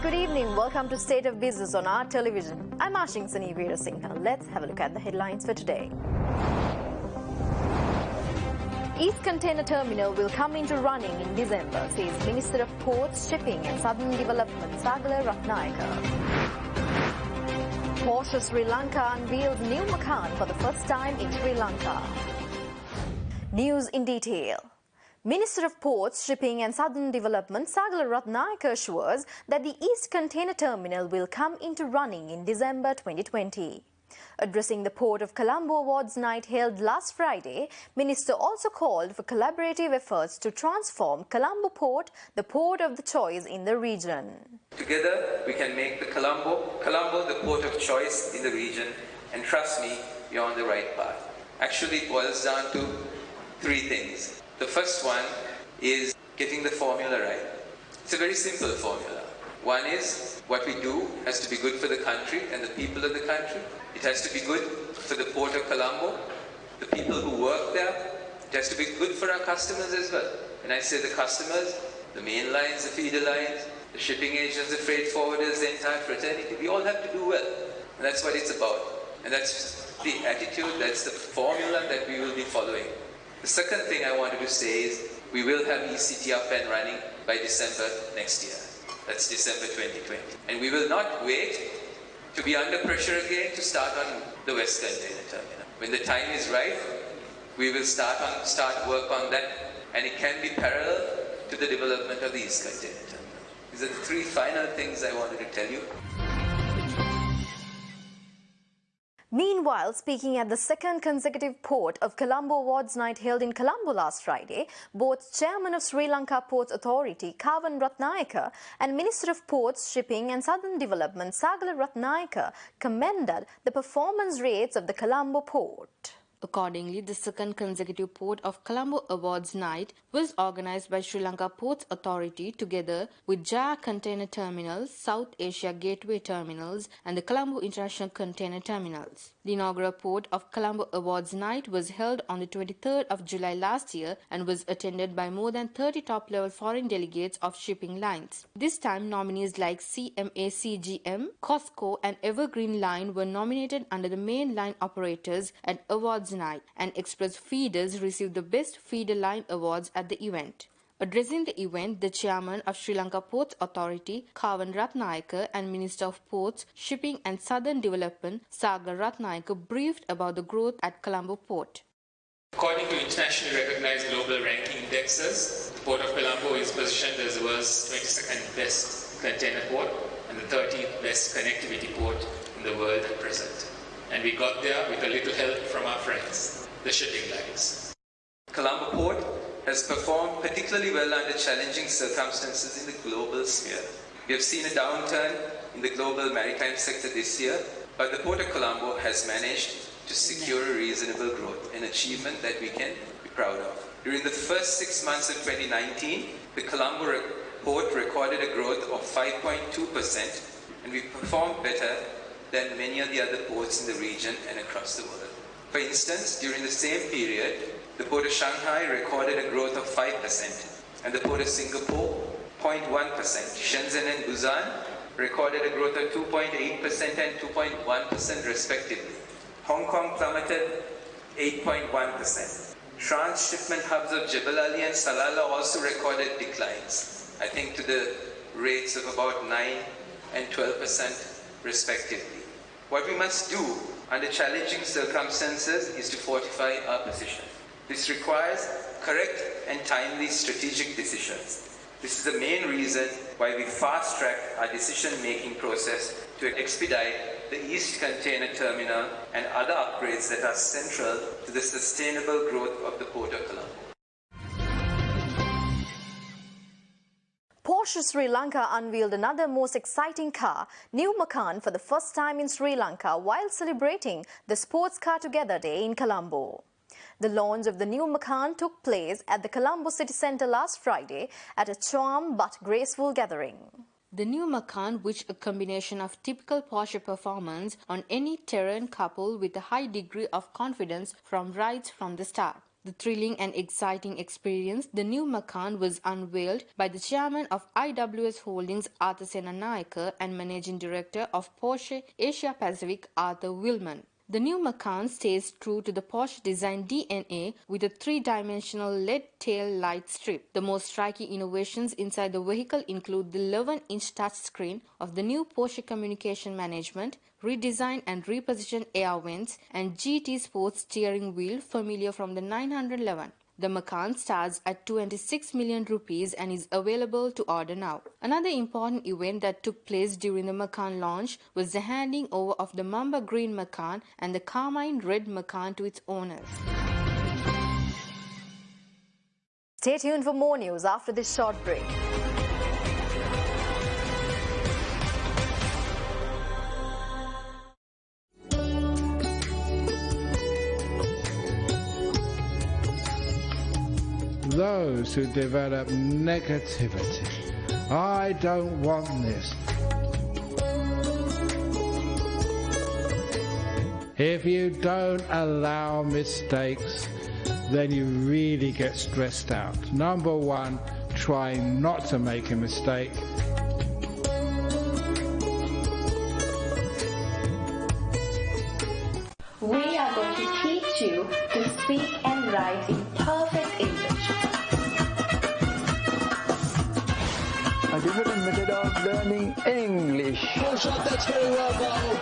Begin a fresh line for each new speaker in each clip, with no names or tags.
good evening. Welcome to State of Business on our television. I'm Ashing Sani Veerasinghe. Let's have a look at the headlines for today. East Container Terminal will come into running in December, says Minister of Ports, Shipping and Southern Development Sagala Ratnayaka. Porsche Sri Lanka unveils new Macan for the first time in Sri Lanka. News in detail. Minister of Ports, Shipping and Southern Development Sagala Ratnayaka assures that the East Container Terminal will come into running in December 2020. Addressing the Port of Colombo Awards night held last Friday, Minister also called for collaborative efforts to transform Colombo Port, the port of the choice in the region.
Together, we can make the Colombo the port of choice in the region, and trust me, you're on the right path. Actually, it boils down to three things. The first one is getting the formula right. It's a very simple formula. One is what we do has to be good for the country and the people of the country. It has to be good for the Port of Colombo, the people who work there. It has to be good for our customers as well. When I say the customers, the main lines, the feeder lines, the shipping agents, the freight forwarders, the entire fraternity, we all have to do well. And that's what it's about. And that's the attitude, that's the formula that we will be following. The second thing I wanted to say is we will have ECT up and running by December next year. That's December 2020. And we will not wait to be under pressure again to start on the West Container Terminal. When the time is right, we will start work on that, and it can be parallel to the development of the East Container Terminal. These are the three final things I wanted to tell you.
Meanwhile, speaking at the second consecutive Port of Colombo Awards night held in Colombo last Friday, both Chairman of Sri Lanka Ports Authority Kavan Ratnayaka and Minister of Ports, Shipping and Southern Development Sagala Ratnayaka commended the performance rates of the Colombo port.
Accordingly, the second consecutive Port of Colombo Awards night was organized by Sri Lanka Ports Authority together with Jaya Container Terminals, South Asia Gateway Terminals and the Colombo International Container Terminals. The inaugural Port of Colombo Awards night was held on the 23rd of July last year and was attended by more than 30 top-level foreign delegates of shipping lines. This time, nominees like CMA CGM, COSCO and Evergreen Line were nominated under the main line operators at Awards night, and express feeders received the Best Feeder Line Awards at the event. Addressing the event, the Chairman of Sri Lanka Ports Authority, Kavan Ratnayaka, and Minister of Ports, Shipping and Southern Development, Sagala Ratnayaka, briefed about the growth at Colombo Port.
According to internationally recognized global ranking indexes, the Port of Colombo is positioned as the world's 22nd best container port and the 13th best connectivity port in the world at present. And we got there with a little help from our friends, the shipping lines.
Colombo Port has performed particularly well under challenging circumstances in the global sphere. We have seen a downturn in the global maritime sector this year, but the Port of Colombo has managed to secure a reasonable growth, an achievement that we can be proud of. During the first 6 months of 2019, the Colombo Port recorded a growth of 5.2%, and we performed better than many of the other ports in the region and across the world. For instance, during the same period, the Port of Shanghai recorded a growth of 5%, and the Port of Singapore, 0.1%. Shenzhen and Busan recorded a growth of 2.8% and 2.1% respectively. Hong Kong plummeted 8.1%. Transshipment hubs of Jebel Ali and Salalah also recorded declines, I think to the rates of about 9 and 12% respectively. What we must do under challenging circumstances is to fortify our position. This requires correct and timely strategic decisions. This is the main reason why we fast-track our decision-making process to expedite the East Container Terminal and other upgrades that are central to the sustainable growth of the Port of Colombo.
Porsche Sri Lanka unveiled another most exciting car, New Macan, for the first time in Sri Lanka while celebrating the Sports Car Together Day in Colombo. The launch of the New Macan took place at the Colombo City Centre last Friday at a charming but graceful gathering.
The New Macan, which a combination of typical Porsche performance on any terrain coupled with a high degree of confidence from rides from the start. The thrilling and exciting experience, the new Macan, was unveiled by the chairman of IWS Holdings, Arthur Senanayake, and managing director of Porsche Asia Pacific, Arthur Willman. The new Macan stays true to the Porsche design DNA with a three-dimensional LED tail light strip. The most striking innovations inside the vehicle include the 11-inch touchscreen of the new Porsche Communication Management, redesigned and repositioned air vents, and GT Sports steering wheel familiar from the 911. The Macan starts at 26 million rupees and is available to order now. Another important event that took place during the Macan launch was the handing over of the Mamba Green Macan and the Carmine Red Macan to its owners.
Stay tuned for more news after this short break.
Those who develop negativity. I don't want this. If you don't allow mistakes, then you really get stressed out. Number one, try not to make a mistake.
We are going to teach you to speak and write in perfect English.
A different method of learning English.
Oh, shot, that's very well done.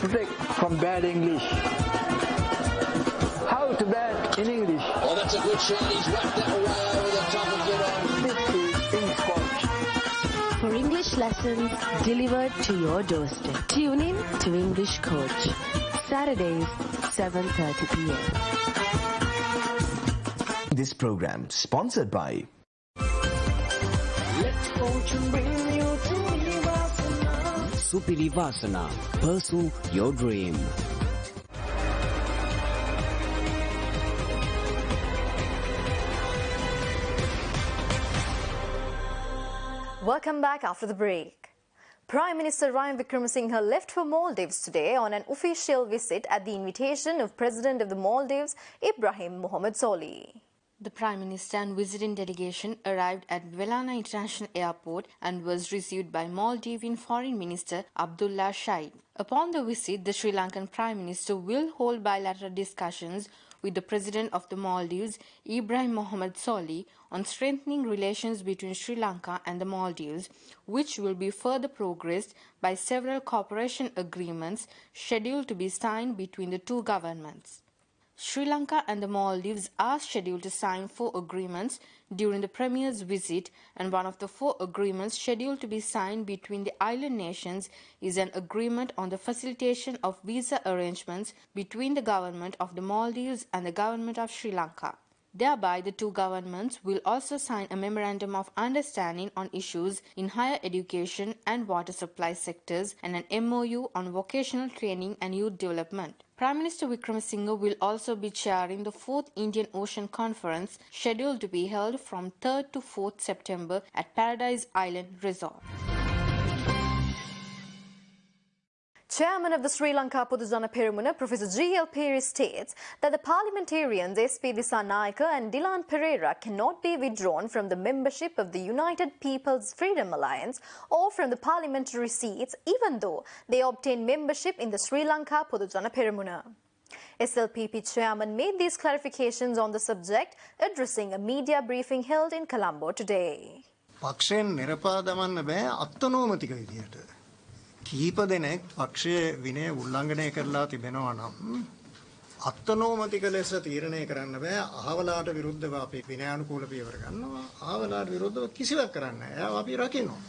Protect from bad English. How to bad in English.
Oh, that's a good shot. He's whacked that away over the top of it.
This is English Coach.
For English lessons delivered to your doorstep. Tune in to English Coach. Saturdays, 7:30 p.m.
This program sponsored by
Supiri Vasana. Pursue your dream.
Welcome back after the break. Prime Minister Ranil Wickremesinghe left for Maldives today on an official visit at the invitation of President of the Maldives, Ibrahim Mohamed Solih.
The Prime Minister and visiting delegation arrived at Velana International Airport and was received by Maldivian Foreign Minister Abdullah Shahid. Upon the visit, the Sri Lankan Prime Minister will hold bilateral discussions with the President of the Maldives, Ibrahim Mohamed Solih, on strengthening relations between Sri Lanka and the Maldives, which will be further progressed by several cooperation agreements scheduled to be signed between the two governments. Sri Lanka and the Maldives are scheduled to sign 4 agreements during the Premier's visit, and one of the 4 agreements scheduled to be signed between the island nations is an agreement on the facilitation of visa arrangements between the government of the Maldives and the government of Sri Lanka. Thereby, the two governments will also sign a memorandum of understanding on issues in higher education and water supply sectors and an MOU on vocational training and youth development. Prime Minister Wickremesinghe will also be chairing the 4th Indian Ocean Conference scheduled to be held from 3rd to 4th September at Paradise Island Resort.
Chairman of the Sri Lanka Podujana Peramuna, Professor G.L. Peri, states that the parliamentarians S.P. Dissanayake and Dilan Pereira cannot be withdrawn from the membership of the United People's Freedom Alliance or from the parliamentary seats, even though they obtain membership in the Sri Lanka Podujana Peramuna. SLPP chairman made these clarifications on the subject, addressing a media briefing held in Colombo today.
පක්ෂයෙන් නිරපාදවන්න බෑ අත්නෝමතික විදියට. කීප දෙනෙක් පක්ෂයේ විනය උල්ලංඝනය කරලා තිබෙනවා නම් අත්නෝමතික ලෙස තීරණය කරන්න බෑ. අහවලාට විරුද්ධව අපි විනයානුකූල පියවර ගන්නවා. අහවලාට විරුද්ධව කිසිවක් කරන්න බෑ. ඒවා අපි රකින්නවා.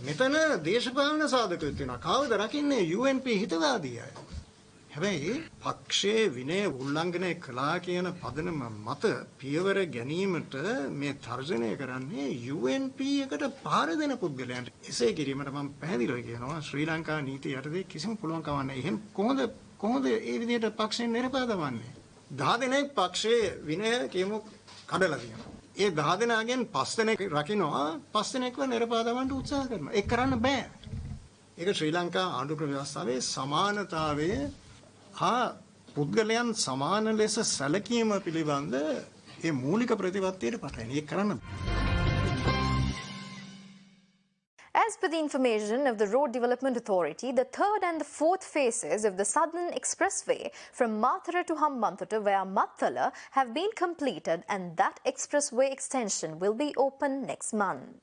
මෙතන දේශපාලන සාධකයක් තියෙනවා. කවුද රකින්නේ? UNP හිතවාදී අය. හැබැයි පක්ෂයේ විනය උල්ලංඝනය කළා කියන පදනම මත පියවර ගැනීමට මේ තර්ජනය කරන්නේ UNP එකට පාර දෙන පුද්ගලයන්ට. එසේ කිරීමට මම පැහැදිලිව කියනවා ශ්‍රී ලංකා නීතිය යටතේ කිසිම පුළුවන් කමක් නැහැ. එහෙනම් කොහොමද ඒ විදිහට පක්ෂයෙන් නිරපාදවන්නේ? 10 දෙනෙක් පක්ෂයේ විනය කියමු කඩලා තියෙනවා. ඒ 10 දෙනාගෙන් 5 දෙනෙක් රකින්නවා, 5 දෙනෙක්ව නිරපාදවන්න උත්සාහ කරනවා. ඒක කරන්න බෑ. ඒක ශ්‍රී ලංකා ආණ්ඩුක්‍රම ව්‍යවස්ථාවේ සමානතාවයේ පුද්ගලයන් සමාන ලෙස සැලකීම පිළිබඳ ඒ මූලික ප්‍රතිපත්තියට පටහැනි. ඒක කරන්න.
As per the information of the Road Development Authority, the third and the fourth phases of the Southern Expressway from Mathura to Hambantota via Mattala have been completed, and that expressway extension will be open next month.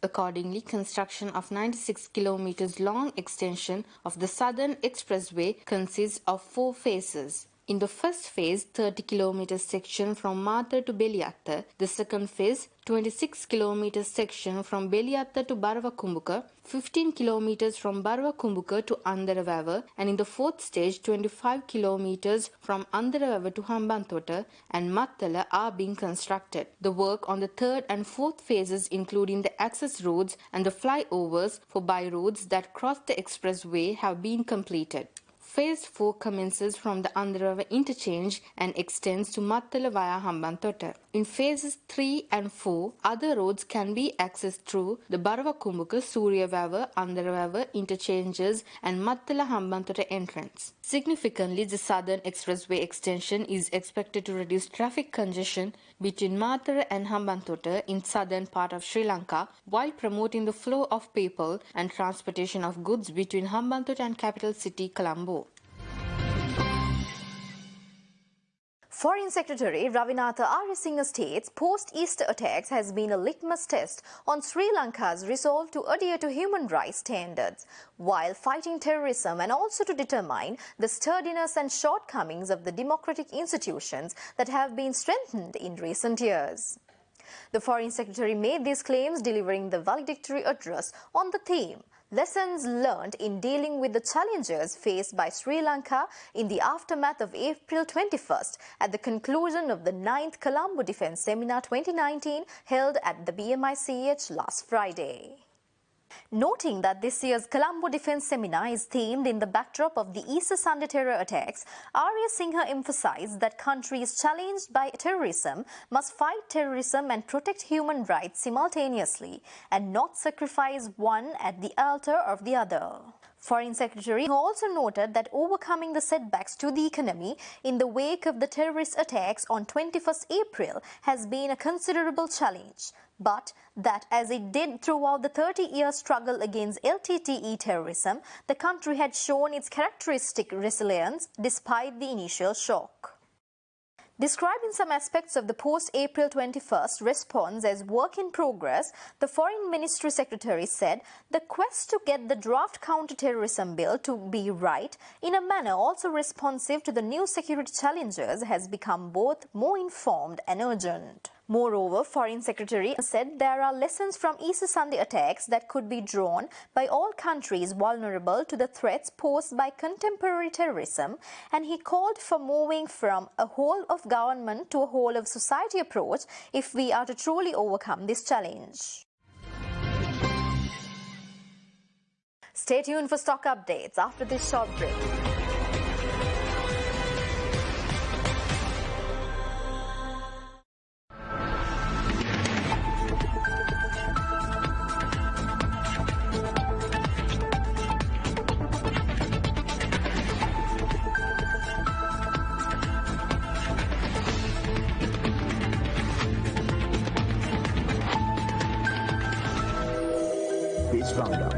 Accordingly, construction of 96 kilometers long extension of the Southern Expressway consists of 4 phases. In the first phase, 30 km section from Mathura to Beliatta. The second phase, 26 km section from Beliatta to Baravakumbuka, 15 km from Baravakumbuka to Andaravava, and in the fourth stage, 25 km from Andaravava to Hambantota and Mattala are being constructed. The work on the third and fourth phases, including the access roads and the flyovers for by-roads that cross the expressway, have been completed. Phase 4 commences from the Andaravava interchange and extends to Mattala via Hambantota. In phases 3 and 4, other roads can be accessed through the Baravakumbuka, Suryavava, Andaravava interchanges and Mattala Hambantota entrance. Significantly, the Southern Expressway extension is expected to reduce traffic congestion between Mathura and Hambantota in southern part of Sri Lanka, while promoting the flow of people and transportation of goods between Hambantota and capital city Colombo.
Foreign Secretary Ravinatha Ariyasinghe states post-Easter attacks has been a litmus test on Sri Lanka's resolve to adhere to human rights standards while fighting terrorism, and also to determine the sturdiness and shortcomings of the democratic institutions that have been strengthened in recent years. The Foreign Secretary made these claims delivering the valedictory address on the theme Lessons Learned in Dealing with the Challenges Faced by Sri Lanka in the Aftermath of April 21st at the conclusion of the 9th Colombo Defence Seminar 2019 held at the BMICH last Friday. Noting that this year's Colombo Defence Seminar is themed in the backdrop of the Easter Sunday terror attacks, Ariyasinghe emphasised that countries challenged by terrorism must fight terrorism and protect human rights simultaneously and not sacrifice one at the altar of the other. Foreign Secretary also noted that overcoming the setbacks to the economy in the wake of the terrorist attacks on 21st April has been a considerable challenge, but that as it did throughout the 30-year struggle against LTTE terrorism, the country had shown its characteristic resilience despite the initial shock. Describing some aspects of the post-April 21st response as work in progress, the Foreign Ministry Secretary said the quest to get the draft counter-terrorism bill to be right in a manner also responsive to the new security challenges has become both more informed and urgent. Moreover, Foreign Secretary said there are lessons from Easter Sunday attacks that could be drawn by all countries vulnerable to the threats posed by contemporary terrorism, and he called for moving from a whole of government to a whole of society approach if we are to truly overcome this challenge. Stay tuned for stock updates after this short break.
Roundup.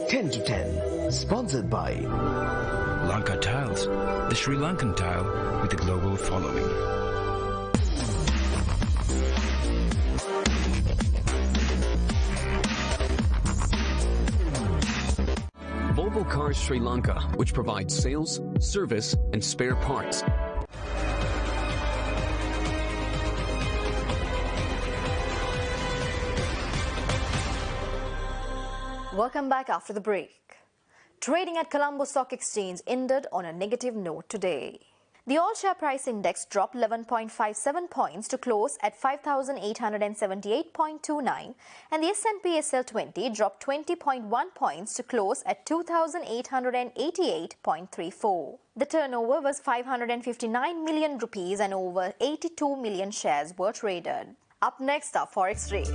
Ten to 10, sponsored by
Lanka Tiles, the Sri Lankan tile with a global following.
Volvo Cars Sri Lanka, which provides sales, service, and spare parts.
Welcome back after the break. Trading at Colombo Stock Exchange ended on a negative note today. The all-share price index dropped 11.57 points to close at 5,878.29, and the S&P SL20 dropped 20.1 points to close at 2,888.34. The turnover was 559 million rupees and over 82 million shares were traded. Up next are forex rates.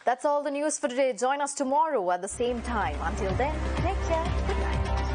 That's all the news for today. Join us tomorrow at the same time. Until then, take care. Good night.